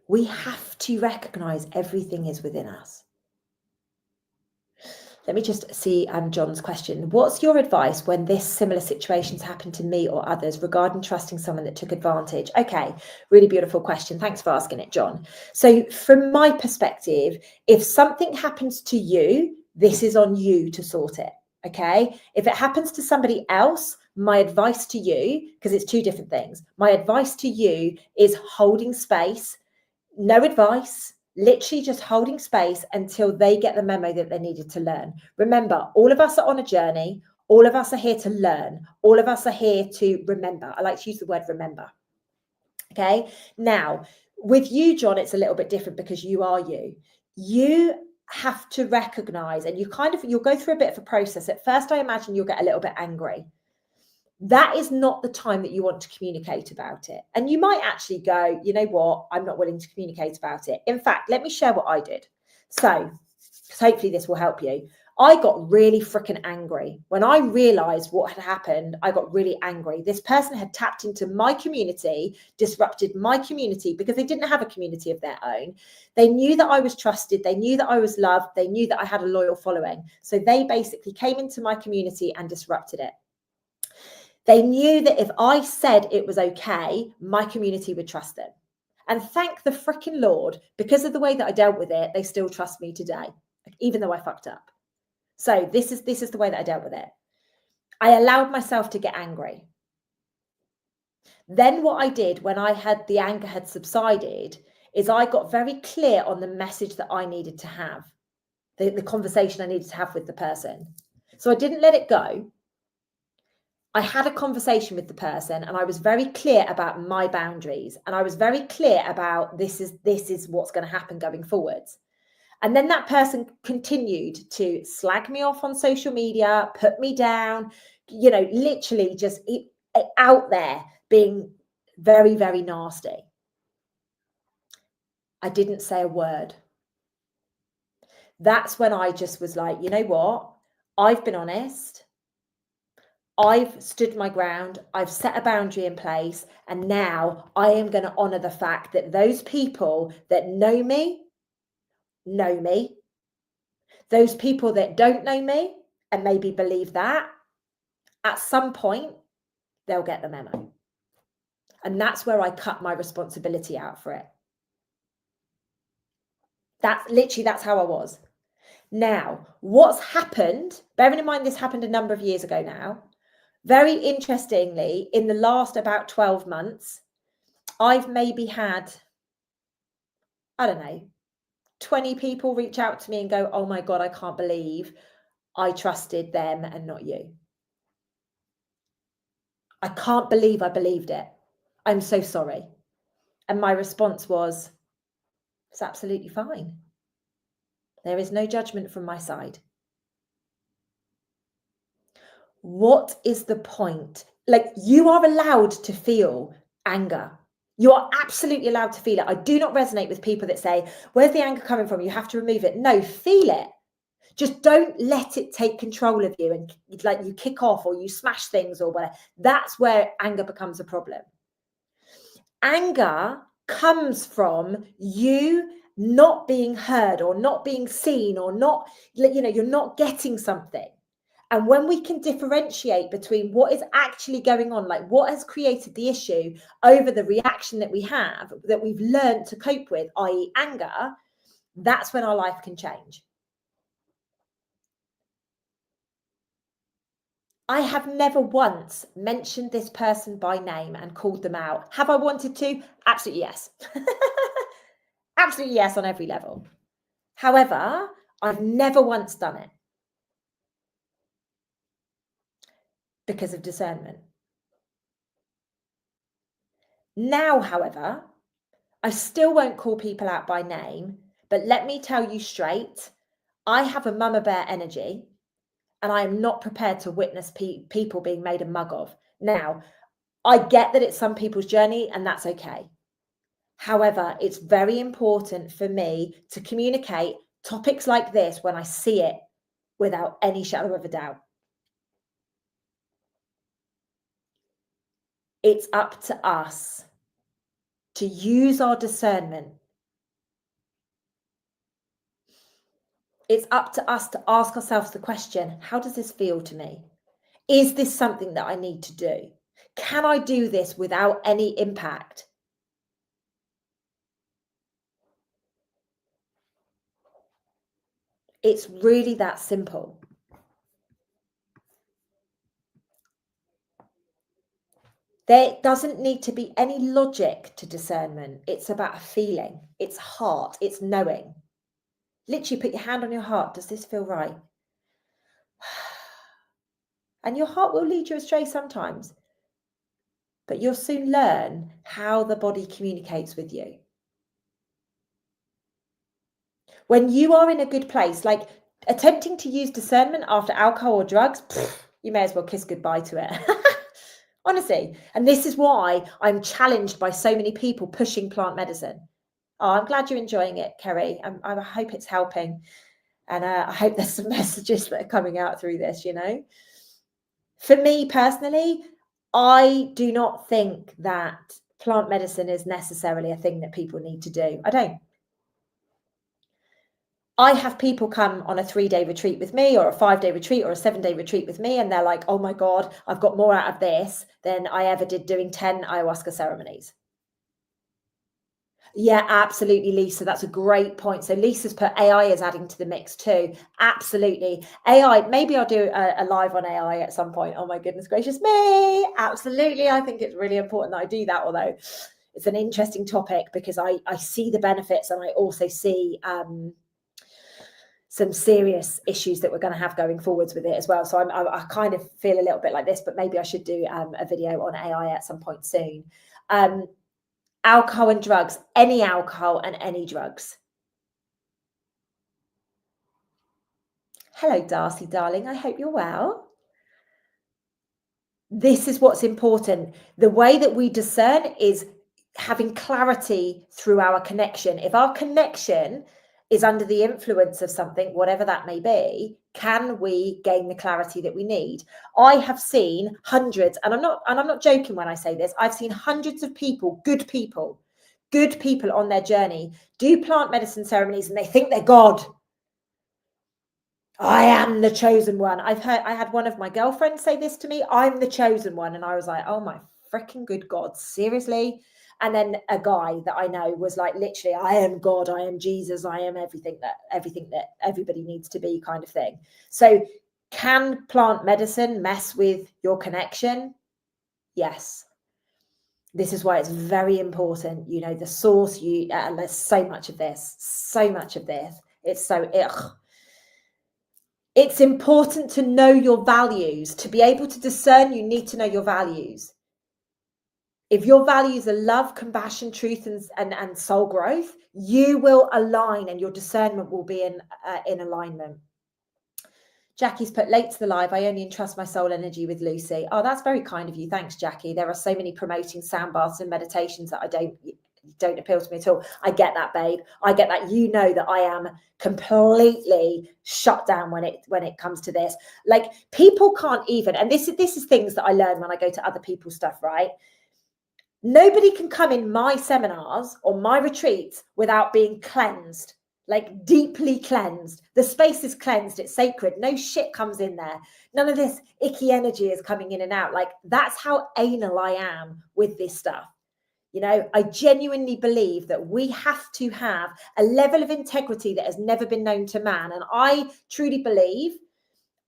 We have to recognize everything is within us. Let me just see John's question. What's your advice when this similar situations happen to me or others regarding trusting someone that took advantage? Okay, really beautiful question. Thanks for asking it, John. So from my perspective, if something happens to you, this is on you to sort it. Okay. If it happens to somebody else, my advice to you, because it's two different things, my advice to you is holding space, no advice, literally just holding space until they get the memo that they needed to learn. Remember, all of us are on a journey. All of us are here to learn. All of us are here to remember. I like to use the word remember. Okay. Now, with you, John, it's a little bit different because you are you. You have to recognize, and you'll go through a bit of a process. At first, I imagine you'll get a little bit angry. That is not the time that you want to communicate about it. And you might actually go, you know what, I'm not willing to communicate about it. In fact, let me share what I did. So hopefully this will help you. I got really freaking angry. When I realized what had happened, I got really angry. This person had tapped into my community, disrupted my community because they didn't have a community of their own. They knew that I was trusted. They knew that I was loved. They knew that I had a loyal following. So they basically came into my community and disrupted it. They knew that if I said it was okay, my community would trust them. And thank the freaking Lord, because of the way that I dealt with it, they still trust me today, even though I fucked up. So this is the way that I dealt with it. I allowed myself to get angry. Then what I did when the anger had subsided is I got very clear on the message that I needed to have, the conversation I needed to have with the person. So I didn't let it go. I had a conversation with the person and I was very clear about my boundaries, and I was very clear about this is what's going to happen going forwards. And then that person continued to slag me off on social media, put me down, you know, literally just out there being very, very nasty. I didn't say a word. That's when I just was like, you know what? I've been honest. I've stood my ground, I've set a boundary in place, and now I am going to honor the fact that those people that know me. Those people that don't know me and maybe believe that, at some point, they'll get the memo. And that's where I cut my responsibility out for it. That's how I was. Now, what's happened, bearing in mind this happened a number of years ago now, very interestingly, in the last about 12 months, I've maybe had, I don't know, 20 people reach out to me and go, "Oh my God, I can't believe I trusted them and not you." I can't believe I believed it. I'm so sorry. And my response was, it's absolutely fine. There is no judgment from my side. What is the point? Like, you are allowed to feel anger. You are absolutely allowed to feel it. I do not resonate with people that say, where's the anger coming from? You have to remove it. No, feel it. Just don't let it take control of you and like you kick off or you smash things or whatever. That's where anger becomes a problem. Anger comes from you not being heard or not being seen or not, you're not getting something. And when we can differentiate between what is actually going on, like what has created the issue over the reaction that we have, that we've learned to cope with, i.e. anger, that's when our life can change. I have never once mentioned this person by name and called them out. Have I wanted to? Absolutely yes. Absolutely yes on every level. However, I've never once done it because of discernment. Now, however, I still won't call people out by name, but let me tell you straight, I have a mama bear energy and I am not prepared to witness people being made a mug of. Now, I get that it's some people's journey and that's okay. However, it's very important for me to communicate topics like this when I see it without any shadow of a doubt. It's up to us to use our discernment. It's up to us to ask ourselves the question, how does this feel to me? Is this something that I need to do? Can I do this without any impact? It's really that simple. There doesn't need to be any logic to discernment. It's about a feeling. It's heart. It's knowing. Literally put your hand on your heart. Does this feel right? And your heart will lead you astray sometimes, but you'll soon learn how the body communicates with you. When you are in a good place, like attempting to use discernment after alcohol or drugs, you may as well kiss goodbye to it. Honestly. And this is why I'm challenged by so many people pushing plant medicine. Oh, I'm glad you're enjoying it, Kerry. I hope it's helping. And I hope there's some messages that are coming out through this, For me personally, I do not think that plant medicine is necessarily a thing that people need to do. I don't. I have people come on a 3-day retreat with me or a 5-day retreat or a 7-day retreat with me. And they're like, oh my God, I've got more out of this than I ever did doing 10 ayahuasca ceremonies. Yeah, absolutely, Lisa. That's a great point. So Lisa's put AI is adding to the mix too. Absolutely. AI, maybe I'll do a live on AI at some point. Oh my goodness gracious me. Absolutely. I think it's really important that I do that, although it's an interesting topic because I see the benefits and I also see some serious issues that we're going to have going forwards with it as well. So I kind of feel a little bit like this, but maybe I should do a video on AI at some point soon. Alcohol and drugs, any alcohol and any drugs. Hello, Darcy, darling. I hope you're well. This is what's important. The way that we discern is having clarity through our connection. If our connection is under the influence of something, whatever that may be, can we gain the clarity that we need? I have seen hundreds, and I'm not joking when I say this, I've seen hundreds of people, good people on their journey do plant medicine ceremonies and they think they're God. I am the chosen one. I had one of my girlfriends say this to me, I'm the chosen one. And I was like, oh my freaking good God, seriously? And then a guy that I know was like, literally, I am God, I am Jesus, I am everything that everybody needs to be, kind of thing. So can plant medicine mess with your connection? Yes. This is why it's very important, the source, and there's so much of this. It's so, It's important to know your values. To be able to discern, you need to know your values. If your values are love, compassion, truth, and soul growth, you will align, and your discernment will be in alignment. Jackie's put, late to the live, I only entrust my soul energy with Lucy. Oh, that's very kind of you. Thanks, Jackie. There are so many promoting sound baths and meditations that don't appeal to me at all. I get that, babe. I get that. You know that I am completely shut down when it comes to this. Like, people can't even, and this is things that I learn when I go to other people's stuff, right? Nobody can come in my seminars or my retreats without being cleansed, like deeply cleansed. The space is cleansed. It's sacred. No shit comes in there. None of this icky energy is coming in and out. Like, that's how anal I am with this stuff. You know, I genuinely believe that we have to have a level of integrity that has never been known to man. And I truly believe,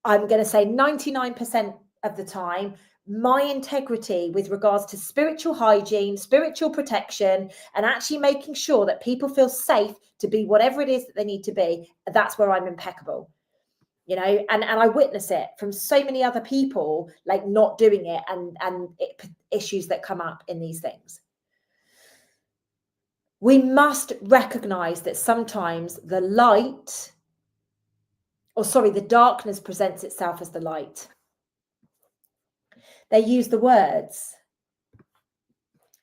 I'm going to say 99% of the time, my integrity with regards to spiritual hygiene, spiritual protection, and actually making sure that people feel safe to be whatever it is that they need to be, that's where I'm impeccable. You know, and I witness it from so many other people, like not doing it, and issues that come up in these things. We must recognize that sometimes the darkness presents itself as the light. They use the words,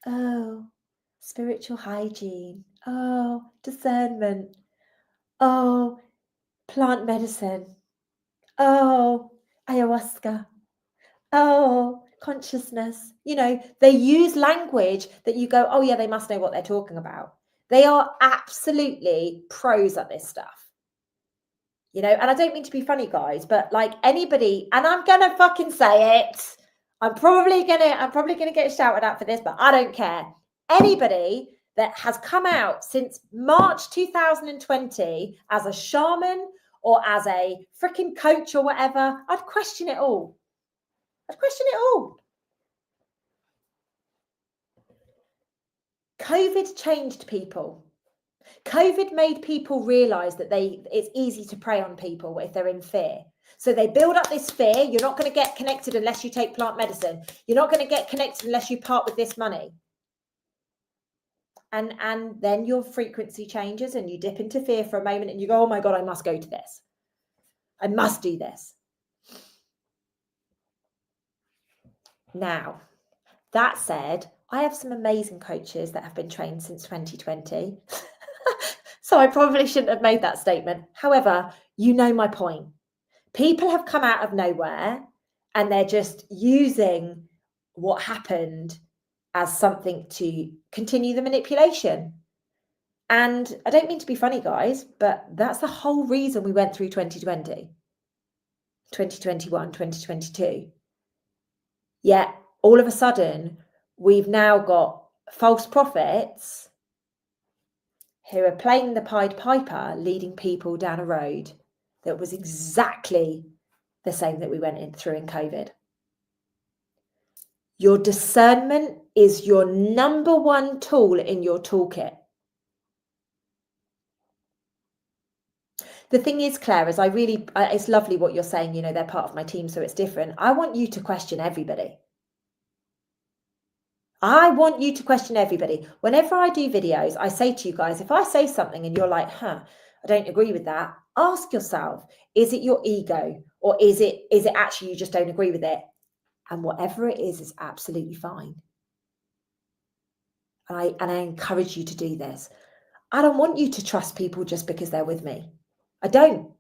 oh, spiritual hygiene, oh, discernment, oh, plant medicine, oh, ayahuasca, oh, consciousness. You know, they use language that you go, oh yeah, they must know what they're talking about. They are absolutely pros at this stuff. You know, and I don't mean to be funny, guys, but like anybody, and I'm gonna fucking say it, I'm probably gonna get shouted at for this, but I don't care. Anybody that has come out since March 2020 as a shaman or as a freaking coach or whatever, I'd question it all. COVID changed people. COVID made people realize that it's easy to prey on people if they're in fear. So they build up this fear. You're not going to get connected unless you take plant medicine. You're not going to get connected unless you part with this money. And then your frequency changes and you dip into fear for a moment and you go, oh my God, I must go to this. I must do this. Now, that said, I have some amazing coaches that have been trained since 2020. So I probably shouldn't have made that statement. However, you know my point. People have come out of nowhere and they're just using what happened as something to continue the manipulation. And I don't mean to be funny, guys, but that's the whole reason we went through 2020, 2021, 2022. Yet all of a sudden, we've now got false prophets who are playing the Pied Piper, leading people down a road that was exactly the same that we went through in COVID. Your discernment is your number one tool in your toolkit. The thing is, Claire, is it's lovely what you're saying, you know, they're part of my team, so it's different. I want you to question everybody. I want you to question everybody. Whenever I do videos, I say to you guys, if I say something and you're like, I don't agree with that, ask yourself, is it your ego or is it actually you just don't agree with it? And whatever it is absolutely fine. And I encourage you to do this. I don't want you to trust people just because they're with me. I don't.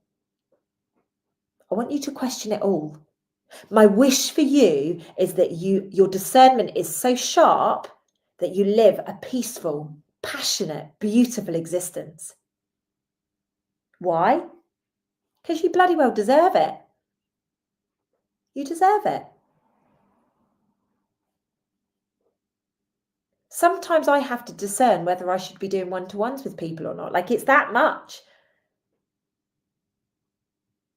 I want you to question it all. My wish for you is that your discernment is so sharp that you live a peaceful, passionate, beautiful existence. Why? Because you bloody well deserve it. You deserve it. Sometimes I have to discern whether I should be doing one-to-ones with people or not. Like, it's that much.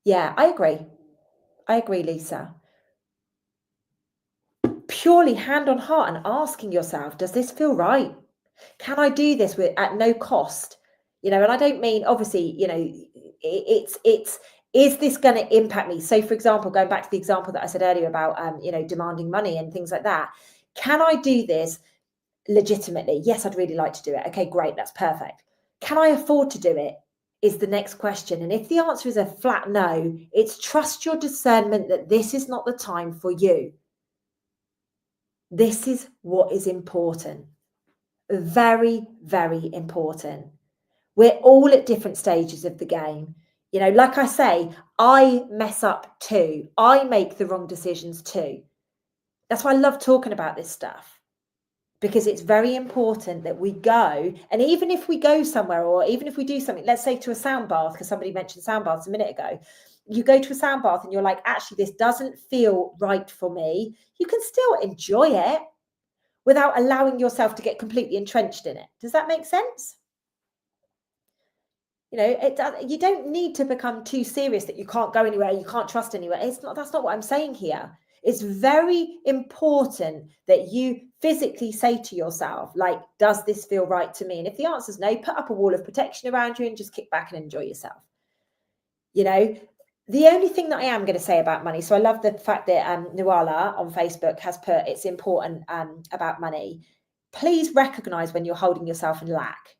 Yeah, I agree, Lisa. Purely hand on heart and asking yourself, does this feel right? Can I do this at no cost? You know, and I don't mean, obviously, you know, is this going to impact me? So, for example, going back to the example that I said earlier about, you know, demanding money and things like that. Can I do this legitimately? Yes, I'd really like to do it. Okay, great. That's perfect. Can I afford to do it? Is the next question. And if the answer is a flat no, it's trust your discernment that this is not the time for you. This is what is important. Very, very important. We're all at different stages of the game. You know, like I say, I mess up too. I make the wrong decisions too. That's why I love talking about this stuff, because it's very important that we go, and even if we go somewhere, or even if we do something, let's say to a sound bath, because somebody mentioned sound baths a minute ago, you go to a sound bath and you're like, actually, this doesn't feel right for me. You can still enjoy it without allowing yourself to get completely entrenched in it. Does that make sense? You know, you don't need to become too serious that you can't go anywhere, you can't trust anywhere. That's not what I'm saying here. It's very important that you physically say to yourself, like, does this feel right to me? And if the answer is no, put up a wall of protection around you and just kick back and enjoy yourself. You know, the only thing that I am going to say about money, so I love the fact that Nuala on Facebook has put it's important about money. Please recognize when you're holding yourself in lack.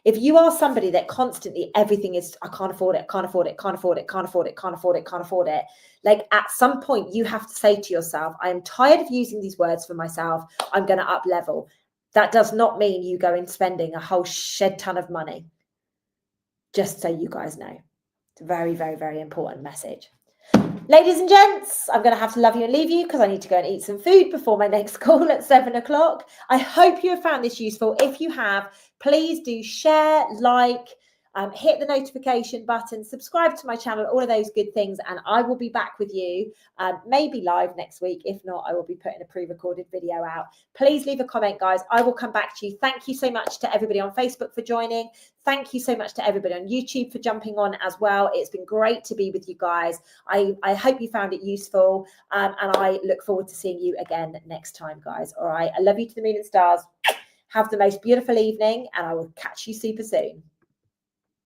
If you are somebody that constantly everything is, I can't afford it, can't afford it, can't afford it, can't afford it, can't afford it, can't afford it. Like, at some point you have to say to yourself, I am tired of using these words for myself. I'm going to up level. That does not mean you go in spending a whole shed ton of money. Just so you guys know. It's a very, very, very important message. Ladies and gents, I'm going to have to love you and leave you because I need to go and eat some food before my next call at 7 o'clock. I hope you have found this useful. If you have, please do share, like, hit the notification button, subscribe to my channel, all of those good things, and I will be back with you, maybe live next week. If not, I will be putting a pre-recorded video out. Please leave a comment, guys. I will come back to you. Thank you so much to everybody on Facebook for joining. Thank you so much to everybody on YouTube for jumping on as well. It's been great to be with you guys. I hope you found it useful, and I look forward to seeing you again next time, guys. All right. I love you to the moon and stars. Have the most beautiful evening, and I will catch you super soon.